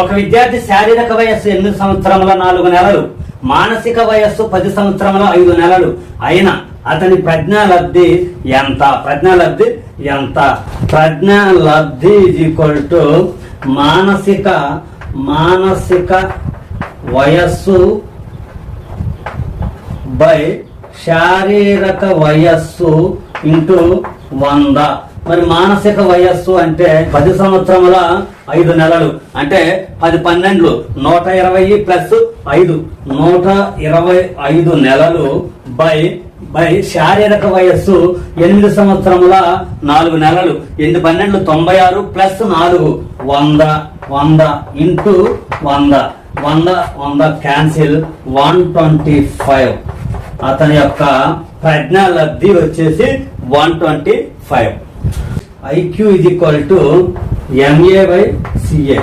ఒక విద్యార్థి శారీరక వయస్సు 8 సంవత్సరముల 4 నెలలు, మానసిక వయస్సు 10 సంవత్సరముల 5 నెలలు అయినా అతని ప్రజ్ఞాలబ్ధి ఎంత? ప్రజ్ఞాలబ్ధి ఈజ్ ఈక్వల్ టు మానసిక వయస్సు బై శారీరక వయస్సు ఇంటూ 100. మరి మానసిక వయస్సు అంటే 10 సంవత్సరముల 5 నెలలు అంటే 10 12 120 ప్లస్ 5 125 నెలలు బై శారీరక వయస్సు 8 సంవత్సరముల 4 నెలలు 8 12 96 ప్లస్ 4 100 ఇంటూ 100 క్యాన్సిల్ 125. అతని యొక్క ప్రజ్ఞాలబ్ధి వచ్చేసి 125. IQ is equal to MA by CA.